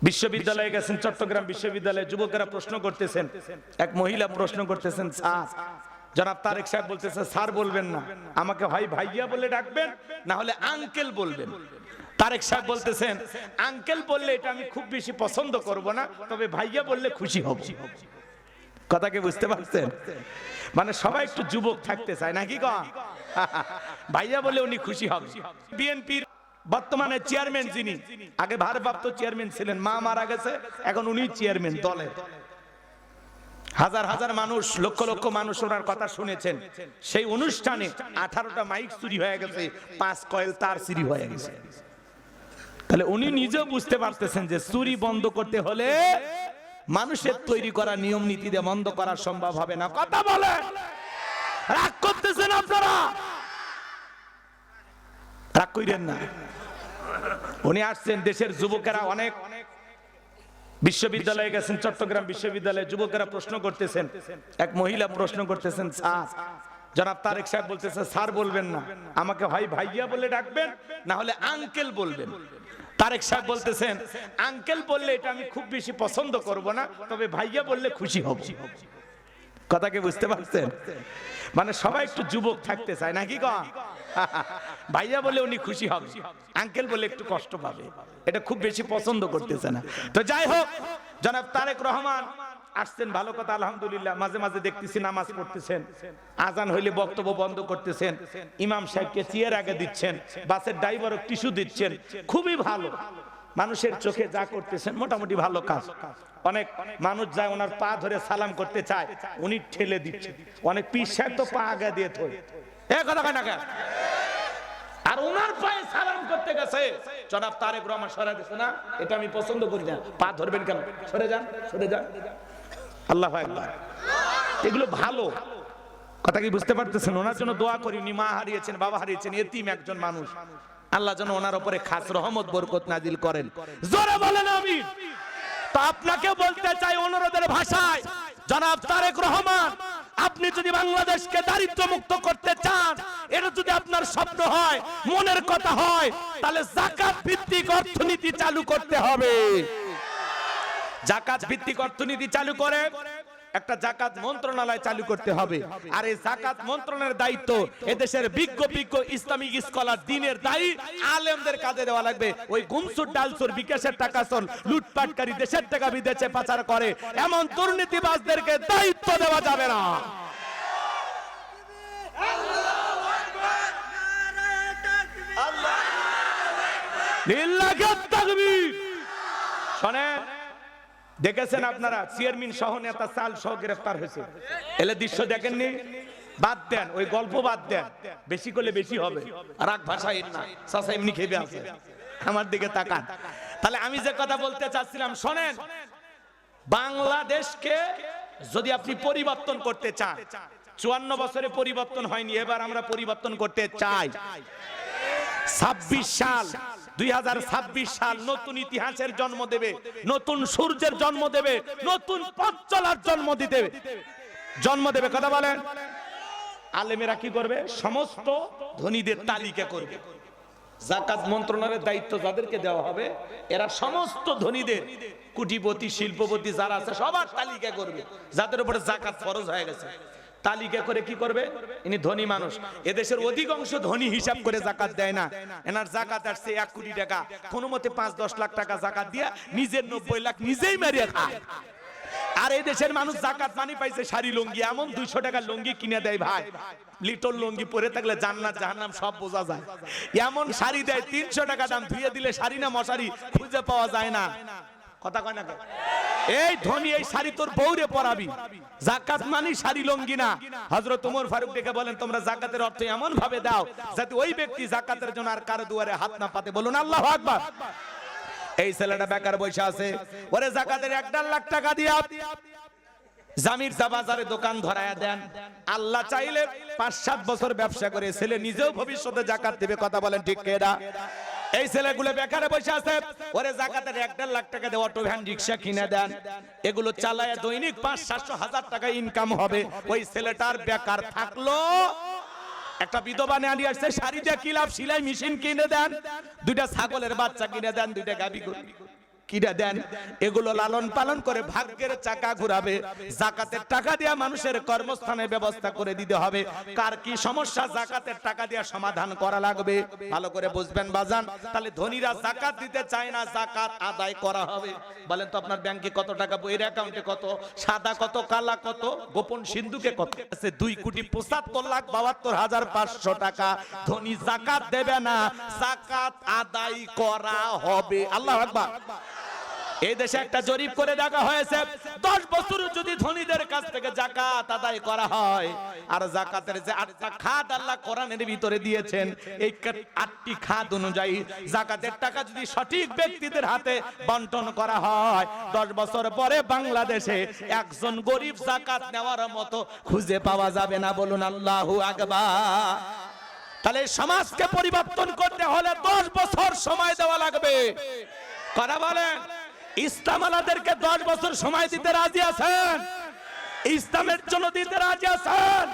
বিশ্ববিদ্যালয়ে গেছেন, চট্টগ্রাম বিশ্ববিদ্যালয়ে যুবকেরা প্রশ্ন করতেছেন, এক মহিলা প্রশ্ন করতেছেন, স্যার জনাব তারেক সাহেব বলতেছে স্যার বলবেন না, আমাকে হয় ভাইয়া বলে ডাকবেন না হলে আঙ্কেল বলবেন। তারেক সাহেব বলতেছেন আঙ্কেল বললে এটা আমি খুব বেশি পছন্দ করব না, তবে ভাইয়া বললে খুশি হব। কথা কি বুঝতে পারছেন? মানে সবাই একটু যুবক থাকতে চায় নাকি কন? ভাইয়া বলে উনি খুশি হবেন। বিএনপির বর্তমানে চেয়ারম্যান যিনি, আগে ভারপ্রাপ্ত চেয়ারম্যান ছিলেন, মা মারা গেছে, এখন উনি চেয়ারম্যান দলের। হাজার হাজার মানুষ, লক্ষ লক্ষ মানুষ ওনার কথা শুনেছেন। সেই অনুষ্ঠানে 18টা মাইক চুরি হয়ে গেছে, 5 কয়েল তার চুরি হয়ে গেছে। তাহলে উনি নিজেও বুঝতে পারতেছেন যে চুরি বন্ধ করতে হলে মানুষের তৈরি করা নিয়ম নীতি দিয়ে বন্ধ করা সম্ভব হবে না। কথা বলেন, রাগ করতেছেন আপনারা? রাগ কইরেন না। উনি আসছেন, দেশের যুবকেরা অনেক বিশ্ববিদ্যালয়ে গেছেন, চট্টগ্রাম বিশ্ববিদ্যালয়ে যুবকেরা প্রশ্ন করতেছেন, এক মহিলা প্রশ্ন করতেছেন, স্যার জনাব তারেক সাহেব বলতেছে স্যার বলবেন না, আমাকে হয় ভাইয়া বলে ডাকবেন না হলে আঙ্কেল বলবেন। তারেক সাহেব বলতেছেন আঙ্কেল বললে এটা আমি খুব বেশি পছন্দ করব না, তবে ভাইয়া বললে খুশি হব। কথা কি বুঝতে পারছেন? মানে সবাই একটু যুবক থাকতে চায় নাকি কন? ভাইয়া বলে উনি খুশি হবে, আঙ্কেল বলে একটু কষ্ট পাবে, এটা খুব বেশি পছন্দ করতেছে না। তো যাই হোক, জনাব তারেক রহমান আসছেন, ভালো কথা, আলহামদুলিল্লাহ। মাঝে মাঝে দেখতেছি নামাজ পড়তেছেন, আজান হইলে বক্তব্য বন্ধ করতেছেন, ইমাম সাহেবকে চেয়ার আগে দিচ্ছেন, বাসের ড্রাইভারও টিস্যু দিচ্ছেন, খুবই ভালো। মানুষের চোখে যা করতেছেন মোটামুটি ভালো কাজ। অনেক মানুষ যায় ওনার পা ধরে সালাম করতে চায়, উনি ঠেলে দিচ্ছেন। অনেক পীর সাহেব তো পা আগে দিয়ে থই, কথা কয় না কেন? আর ওনার পায়ে সালাম করতে গেছে, জনাব তারেক রহমান সরে গেছে না, এটা আমি পছন্দ করি না, পা ধরবেন কেন, সরে যান, সরে যান। আল্লাহু আকবার। এগুলো ভালো কথা কি বুঝতে পারতেছেন? ওনার জন্য দোয়া করি, উনি মা হারিয়েছেন, বাবা হারিয়েছেন, এতিম একজন মানুষ, আল্লাহ যেন ওনার উপরে খাস রহমত বরকত নাজিল করেন। জোরে বলেন আমিন। তো আপনাকে বলতে চাই অনুরোধের ভাষায়, জনাব তারেক রহমান, আপনি যদি বাংলাদেশকে দারিদ্র মুক্ত করতে চান, এটা যদি আপনার স্বপ্ন হয়, মনের কথা হয়, তাহলে যাকাত ভিত্তিক অর্থনীতি চালু করতে হবে। যাকাত ভিত্তিক অর্থনীতি চালু করে একটা যাকাত মন্ত্রণালয় চালু করতে হবে। আর এই যাকাত মন্ত্রণালয়ের দায়িত্ব এদেশের বিজ্ঞ ইসলামিক স্কলার, দ্বীনের দায়ী আলেমদের কাজে দেওয়া লাগবে। ওই গুমসুর ডালসুর বিকাশের টাকা চল লুটপাটকারী, দেশের টাকা বিদেশে পাচার করে এমন দুর্নীতিবাজদেরকে দায়িত্ব দেওয়া যাবে না। লিল্লাহি তাকবীর। শুনেন, দেখেছেন আপনারা চেয়ারম্যান সহ নেতা চাল সহ গ্রেফতার হয়েছে, এলে দৃশ্য দেখেননি? বাদ দেন, ওই গল্প বাদ দেন, বেশি করলে বেশি হবে, রাগ ভাষায় না, চাচা এমনি খেপে আছে, আমার দিকে তাকান। তাহলে আমি যে কথা বলতে চাচ্ছিলাম, শোনেন, বাংলাদেশকে যদি আপনি পরিবর্তন করতে চান, 54 বছরে পরিবর্তন হয়নি, এবার আমরা পরিবর্তন করতে চাই। 2026 সাল নতুন ইতিহাসের জন্ম দেবে, নতুন সূর্যের জন্ম দেবে, নতুন পথ চলার জন্ম দেবে। কথা বলেন। আলেমেরা কি করবে? সমস্ত ধনীদের তালিকা করবে। যাকাত মন্ত্রণালয়ের দায়িত্ব যাদেরকে দেওয়া হবে, এরা সমস্ত ধনীদের, কোটিপতি শিল্পপতি যারা আছে সবার তালিকা করবে, যাদের উপরে যাকাত ফরজ হয়ে গেছে। তালিকা করে কি করবে? ইনি ধনী মানুষ, এদেশের অধিকাংশ ধনী হিসাব করে যাকাত দেয় না, এনার যাকাত আসছে 1 কোটি টাকা, কোনো মতে 5-10 লাখ টাকা যাকাত দিয়া নিজের 90 লাখ নিজেই মারিয়ে খায়। আর এই দেশের মানুষ যাকাত মানি পাইছে শাড়ি লুঙ্গি, এমন 200 টাকার লুঙ্গি কিনে দেয় ভাই, লিটল লুঙ্গি পরে থাকলে জান্নাত জাহান্নাম সব বোঝা যায়। এমন শাড়ি দেয় 300 টাকা দাম, ধুয়ে দিলে শাড়ি না মশারি খুঁজে পাওয়া যায় না। কথা কয় না? এই ধনী এই শাড়ি তোর বউরে পরাবি, যাকাত মানি শাড়ি লুঙ্গি না। হযরত ওমর ফারুক ডেকে বলেন, তোমরা যাকাতের অর্থ এমন ভাবে দাও যাতে ওই ব্যক্তি যাকাতের জন্য আর কারো দুয়ারে হাত না পাতে। বলুন আল্লাহু আকবার। এই ছেলেটা বেকার বসে আছে, ওরে যাকাতের 1.5 লাখ টাকা দিয়া জামির বাজারে দোকান ধরায়া দেন। আল্লাহ চাইলে 5-7 বছর ব্যবসা করে ছেলে নিজেও ভবিষ্যতে যাকাত দেবে। কথা বলেন ঠিক কিনা? এই ছেলেগুলো বেকারে বসে আছে, ওরে যাকাতের 1.5 লাখ টাকা দিয়ে অটো ভ্যান রিক্সা কিনে দেন, এগুলো চালায় দৈনিক 500-700 হাজার টাকা ইনকাম হবে। ওই ছেলেটার বেকার থাকলো, একটা বিধবা নিয়ে আসছে, শাড়ি দিয়ে কি লাভ, সেলাই মেশিন কিনে দেন, 2টা ছাগলের বাচ্চা কিনে দেন, 2টা গাভী কিরা দেন, এগুলো লালন পালন করে ভাগ্যের চাকা ঘুরাবে। যাকাতের টাকা দিয়ে মানুষের কর্মস্থানে ব্যবস্থা করে দিতে হবে। কার কি সমস্যা জাকাতের টাকা দিয়ে সমাধান করা লাগবে, ভালো করে বুঝবেন বাজান। তাহলে ধনীরা জাকাত দিতে চায় না, জাকাত আদায় করা হবে। বলেন তো আপনার ব্যাংকে কত টাকা, বইয়ের অ্যাকাউন্টে কত, সাদা কত, কালা কত, গোপন সিন্ধুকে কত আছে? 2,75,72,500 টাকা। ধনী জাকাত দেবে না, জাকাত আদায় করা হবে। আল্লাহু আকবার। এই দেশে একটা জরিপ করে দেখা হয়েছে, 10 বছর যদি ধনীদের কাছ থেকে জাকাত আদায় করা হয়, আর জাকাতের যে 8টা খাত আল্লাহ কোরআনের ভিতরে দিয়েছেন, এই 8টি খাত অনুযায়ী জাকাতের টাকা যদি সঠিক ব্যক্তিদের হাতে বন্টন করা হয়, 10 বছর পরে বাংলাদেশে একজন গরিব জাকাত নেওয়ার মতো খুঁজে পাওয়া যাবে না। বলুন আল্লাহু আকবার। তাহলে সমাজকে পরিবর্তন করতে হলে 10 বছর সময় দেওয়া লাগবে। কথা বলেন, ইসলাম আলাদেরকে 10 বছর সময় দিতে রাজি আছেন? ইসলামের জন্য দিতে রাজি আছেন?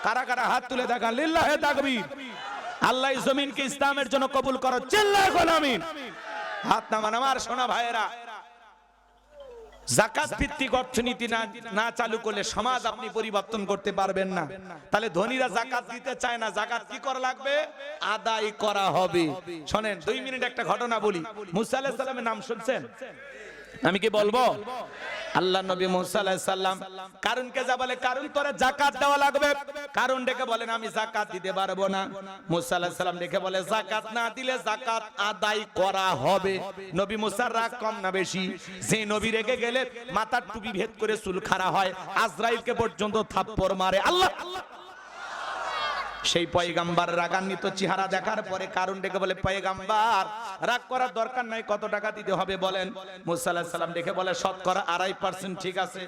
কারা কারা হাত তুলে দেখান, লিল্লাহে তাকবীর। আল্লাহ জমিনকে ইসলামের জন্য কবুল করো, চিল্লায় বল আমিন। হাত নামান আমার সোনা ভাইয়েরা। জাকাত ভিত্তিক অর্থনীতি না চালু করলে সমাজ আপনি পরিবর্তন করতে পারবেন না। তাহলে ধনীরা জাকাত দিতে চায় না, জাকাত কি করা লাগবে? আদায় করা হবে। শুনেন 2 মিনিট একটা ঘটনা বলি। মুসা আলাইহিস সালামের নাম শুনছেন? আমি কি বলবো? আল্লাহ নবী মুসা আলাইহিস সালাম কারুনকে যা বলে, কারুন তোরে জাকাত দেওয়া লাগবে। কারুন ডেকে বলেন আমি জাকাত দিতে পারবো না। মুসা আলাইহিস সালাম ডেকে বলে জাকাত না দিলে জাকাত আদায় করা হবে। নবী মুসার রাগ কম না বেশি? যে নবী রেগে গেলে মাথার টুপি ভেদ করে চুল খাড়া হয়, আজরাইলকে পর্যন্ত থাপ্পড় মারে। আল্লাহ সেই পয়গাম্বার রাগান্বিত চেহারা দেখার পরে কারণ ডেকে বলে, পয়গাম্বার রাগ করার দরকার নাই, কত টাকা দিতে হবে বলেন। মুসা আলাইহিস সালাম ডেকে বলে, শতকরা 2.5% ঠিক আছে,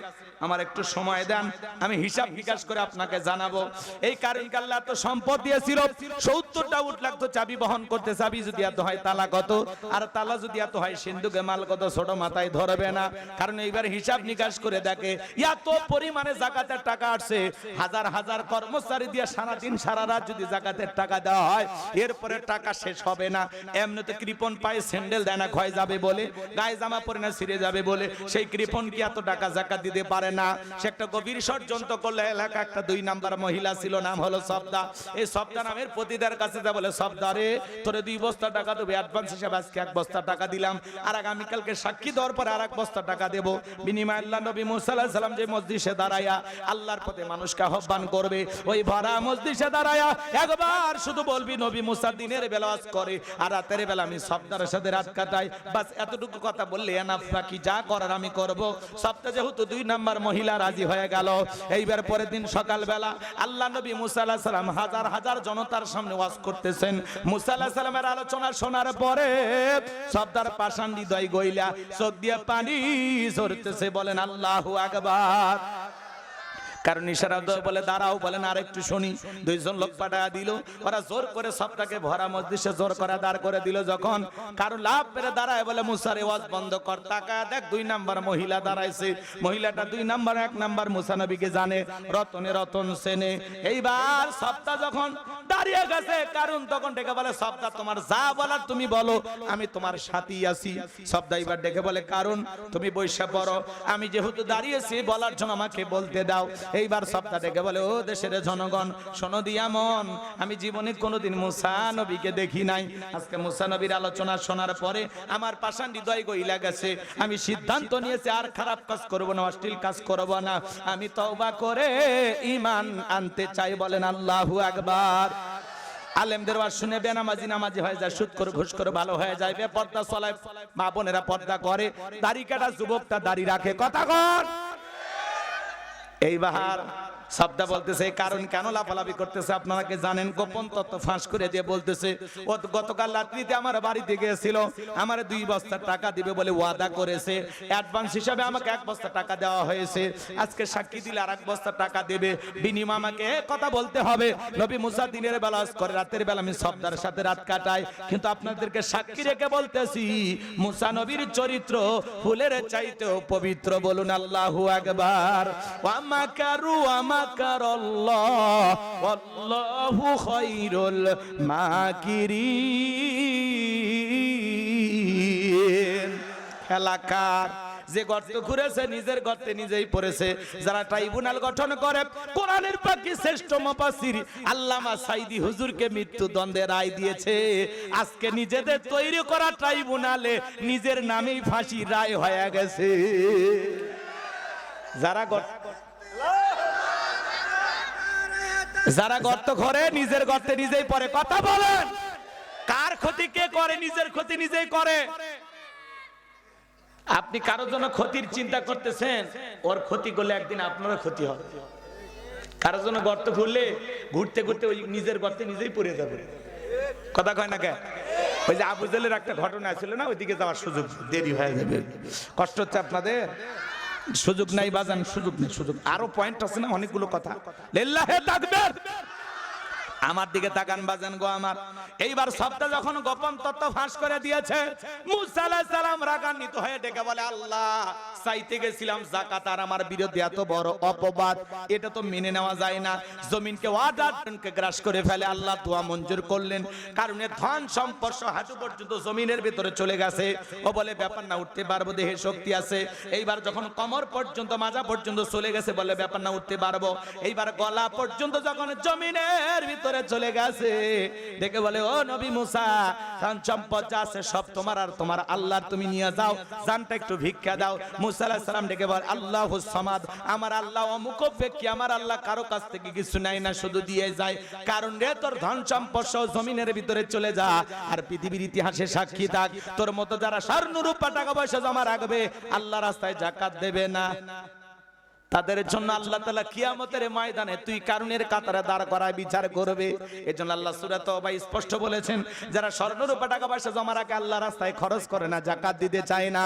আমার একটু সময় দেন, আমি হিসাব নিকাশ করে আপনাকে জানাবো। এই কারণকে আল্লাহ তো সম্পদ দিয়েছিল, 70টা উট লাগতো চাবি বহন করতে। চাবি যদি এত হয় তালা কত, আর তালা যদি এত হয় সিন্ধুকে মাল কত, ছোট মাথায় ধরবে না। কারণ এইবার হিসাব নিকাশ করে দেখে এত পরিমাণে জাকাতের টাকা আসছে, হাজার হাজার কর্মচারী দিয়ে সারাদিন সারা রাত যদি জাকাতের টাকা দেওয়া হয়, এরপরে টাকা শেষ হবে না। এমনিতে কৃপণ পায়ে স্যান্ডেল দেয় না, ক্ষয় যাবে বলে, গায়ে জামা পরে না ছিঁড়ে যাবে বলে, সেই কৃপণ কি এত টাকা জাকাত দিতে পারে না? সে একটা গভীর ষড়যন্ত্র করলে। এলাকা একটা 2 নাম্বার মহিলা ছিল, নাম হলো সবদা। এই সবদা নামের পতিতার কাছে যা বলে, সবদা রে তোরে 2 বস্তা টাকা দেবো অ্যাডভান্স হিসাবে, আজকে 1 বস্তা টাকা দিলাম, আর আগামীকালকে সাক্ষী দেওয়ার পরে আর 1 বস্তা টাকা দেবো। বিনিময়ে আল্লাহ নবী মুসা আলাইহিস সালাম যে মসজিদে দাঁড়ায়া আল্লাহর পথে মানুষকে আহ্বান করবে, ওই ভরা মসজিদে দাঁড়ায়া একবার শুধু বলবি নবী মুসা দিনের বেলা ওয়াজ করে আর রাতের বেলা আমি সবদার সাথে রাত কাটাই, বাস এতটুকু কথা বললে এনাফ, বাকি যা করার আমি করব। সবটা যেহেতু 2 নাম্বার মহিলা রাজি হয়ে গেল। এইবার পরের দিন সকালবেলা আল্লাহ নবী মুসা আলাইহিস সালাম হাজার হাজার জনতার সামনে ওয়াজ করতেছেন। মুসা আলাইহিস সালামের আলোচনা শোনার পরে সবদার পাষাণ হৃদয় গইলা চোখ দিয়ে পানি ঝরতেছে। বলেন আল্লাহু আকবার। কারণ ইশারা বলে দাঁড়াও, বলেন আর একটু শুনি। 2 জন লোক পাঠায়া দিল, ওরা জোর করে সবটাকে ভরা মসজিদে জোর করে দাঁড় করে দিল। যখন কারণ লাভ পেরে দাঁড়ায় বলে মুসার আওয়াজ বন্ধ কর, তাকা দেখ 2 নাম্বার মহিলা দাঁড়াইছে। মহিলাটা 2 নাম্বার 1 নাম্বার মুসা নবীকে জানে, রতনে রতন সেনে। এইবার সবটা যখন দাঁড়িয়ে গেছে, কারণ তখন ডেকে বলে, সবটা তোমার যা বলার তুমি বলো, আমি তোমার সাথী আছি। সবটা এবার ডেকে বলে, কারণ তুমি বৈশা পড়ো, আমি যেহেতু দাঁড়িয়েছি বলার জন্য আমাকে বলতে দাও। এইবার সবটা ডেকে বলে, ও দেশের জনগণ শোনো দিয়া মন, আমি জীবনে কোনোদিন মুসা নবীকে দেখি নাই। আজকে মুসা নবীর আলোচনা শোনার পরে আমার পাষাণ হৃদয় গইলা গেছে। আমি সিদ্ধান্ত নিয়েছি আর খারাপ কাজ করব না, অশ্লীল কাজ করব না। আমি তওবা করে ঈমান আনতে চাই। বলেন আল্লাহু আকবার। আলেমদের ওয়াজ শুনে বেনামাজি নামাজি হয়ে যায়, সুদ করে ঘুষ করে ভালো হয়ে যায়, বেপর্দা চলায় মা বোনেরা পর্দা করে, দাড়ি কাটা যুবকটা দাড়ি রাখে। কথা কন। এইবার সবদা বলতেছে, কারণ কেন লাফালাফি করতেছে আপনারা কি জানেন? গোপন তত্ত্ব ফাঁস করে দিয়ে বলতেছে, ও গতকাল রাত্রিতে আমার বাড়িতে গিয়েছিল, আমার 2 বস্তা টাকা দিবে বলে ওয়াদা করেছে, অ্যাডভান্স হিসাবে আমাকে 1 বস্তা টাকা দেওয়া হয়েছে, আজকে সাক্ষী দিলে আর 1 বস্তা টাকা দেবে, বিনিময়ে আমাকে কথা বলতে হবে। নবী মুসা দিনের বেলা করে, রাতের বেলা আমি সবদার সাথে রাত কাটাই, কিন্তু আপনাদেরকে সাক্ষী রেখে বলতেছি মুসা নবীর চরিত্র ফুলের চাইতেও পবিত্র। বলুন আল্লাহু আকবার। ওয়া মাকারু মাকারাল্লাহ ওয়াল্লাহু খায়রুল মাকিরিন। এলাকার যে গর্ত ঘুরেছে নিজের গর্তে নিজেই পড়েছে। যারা ট্রাইব্যুনাল গঠন করে কোরআনের পাকি শ্রেষ্ঠ মুফাসসির আল্লামা সাইদি হুজুরকে মৃত্যুদণ্ডের রায় দিয়েছে, আজকে নিজেদের তৈরি করা ট্রাইব্যুনালে নিজের নামেই ফাঁসি রায় হয়ে গেছে। যারা গর্ত ঘরে নিজের গর্তে নিজেই পড়ে, কথা বলেন কার ক্ষতি কে করে? নিজের ক্ষতি নিজেই করে। আপনি কারোর জন্য ক্ষতির চিন্তা করতেছেন, ওর ক্ষতি করলে একদিন আপনারও ক্ষতি হবে। কারোর জন্য গর্ত ঘুরলে ঘুরতে ঘুরতে ওই নিজের গর্তে নিজেই পড়ে যাবে। কথা কয় না কে? ওই যে আবু জেলের একটা ঘটনা ছিল না, ওইদিকে যাওয়ার সুযোগ দেরি হয়ে যাবে। কষ্ট হচ্ছে আপনাদের? সুযোগ নাই বাজান, সুযোগ নেই, সুযোগ আরো পয়েন্ট আছে না অনেকগুলো কথা। লিল্লাহে তাকবীর। আমার দিকে তাকান বাজান গো আমার। এইবার সবটা যখন গোপন তত্ত্ব ফাঁস করে দিয়েছে, মুসা আলাইহিস সালাম রাগান্বিত হয়ে ডেকে বলে, আল্লাহ চাইতে গেছিলাম যাকাত, আর আমার বিরুদ্ধে এত বড় অপবাদ, এটা তো মেনে নেওয়া যায় না। জমিনকে ওয়াদারকে গ্রাস করে ফেলে আল্লাহ দোয়া মঞ্জুর করলেন, কারণ এর ধন সম্পদ হাঁটু পর্যন্ত জমিনের ভিতরে চলে গেছে। ও বলে ব্যাপার না, উঠতে পারবো, দেহে শক্তি আছে। এইবার যখন কোমর পর্যন্ত মাজা পর্যন্ত চলে গেছে, বলে ব্যাপার না, উঠতে পারবো। এইবার গলা পর্যন্ত যখন জমিনের ভিতরে চলে গেছে, দেখে বলে, ও নবী মুসা, ধন সম্পদ যা আছে সব তোমার আর তোমার আল্লাহর, তুমি নিয়ে যাও, জানটা একটু ভিক্ষা দাও। মুসা আলাইহিস সালাম ডেকে বলে, আল্লাহুস সামাদ, আমার আল্লাহ অমুকফেকি, আমার আল্লাহ কারো কাছ থেকে কিছু নাই না, শুধু দিয়ে যায়। কারণ রে তোর ধন সম্পদ সহ জমিনের ভিতরে চলে যা, আর পৃথিবীর ইতিহাসে সাক্ষী থাক, তোর মতো যারা স্বর্ণ রূপা টাকা পয়সা জমা রাখবে, আল্লাহ রাস্তায় যাকাত দেবে না, তাদের জন্য আল্লাহ তাআলা কিয়ামতের ময়দানে তুই কারণের কাতারে দাঁড় করায় বিচার করবে। এজন্য আল্লাহ সূরা তওবা স্পষ্ট বলেছেন, যারা স্বর্ণ রূপা টাকা পয়সা জমা রাখে, আল্লাহ রাস্তায় খরচ করে না, যাকাত দিতে চায় না,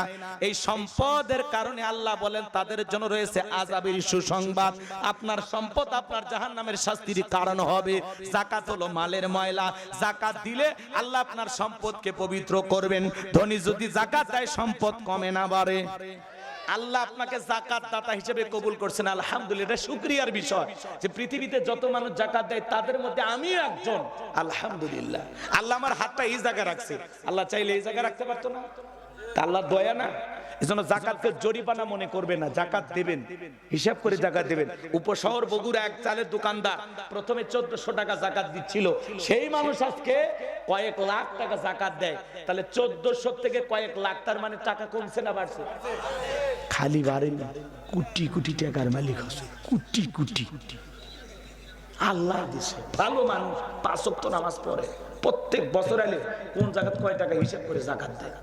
এই সম্পদের কারণে আল্লাহ বলেন তাদের জন্য রয়েছে আযাবের সুসংবাদ। আপনার সম্পদ আপনার জাহান্নামের শাস্তির কারণ হবে। যাকাত হলো মালের ময়লা, যাকাত দিলে আল্লাহ আপনার সম্পদকে পবিত্র করবেন। ধনী যদি যাকাত দেয় সম্পদ কমে না বাড়ে। আল্লাহ আপনাকে যাকাত দাতা হিসেবে কবুল করছেন, আলহামদুলিল্লাহ। এটা শুকরিয়ার বিষয় যে পৃথিবীতে যত মানুষ যাকাত দেয় তাদের মধ্যে আমি একজন, আলহামদুলিল্লাহ। আল্লাহ আমার হাতটা এই জায়গায় রাখছে, আল্লাহ চাইলে এই জায়গায় রাখতে পারতো না? তা আল্লাহ দয়া না? এজন্য যাকাতকে জরিমানা মনে করবে না, যাকাত দেবেন, হিসাব করে যাকাত দেবেন। উপশহর বগুড়া এক চালের দোকানদার প্রথমে 1400 টাকা যাকাত দিচ্ছিল, সেই মানুষ আজকে কয়েক লাখ টাকা যাকাত দেয়। তাহলে 1400 থেকে কয়েক লাখ, তার মানে টাকা কমছে না বাড়ছে? খালি বাড়েনি, কোটি কোটি টাকার মালিক হচ্ছে, কোটি কোটি। আল্লাহ দিছে ভালো মানুষ, 5 ওয়াক্ত নামাজ পড়ে, প্রত্যেক বছর আলে কোন জায়গায় কয় টাকা হিসাব করে যাকাত দেয়।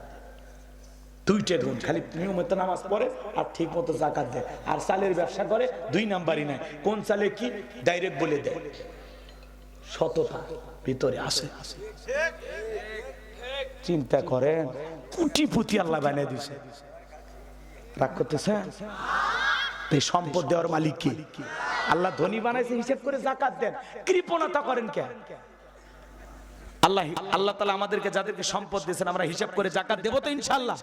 দুইটা গুণ, খালি নিয়মিত নামাজ পড়ে আর ঠিক মতো যাকাত দেয়। আর চালের ব্যবসা করে, 2 নাম্বারই নাই, কোন চালে কি ডাইরেক্ট বলে দেয়। সততা ভিতরে আসে। চিন্তা করেন, কোটিপতি আল্লাহ বানিয়ে দিছে, রাগ করতেছেন? এই সম্পদ দেওয়ার মালিক কি? আল্লাহ ধনী বানাইছে, হিসাব করে যাকাত দেন, কৃপণতা করেন কেন? আল্লাহ তাআলা আমাদেরকে যাদেরকে সম্পদ দিয়েছেন আমরা হিসাব করে যাকাত দেব তো ইনশাআল্লাহ।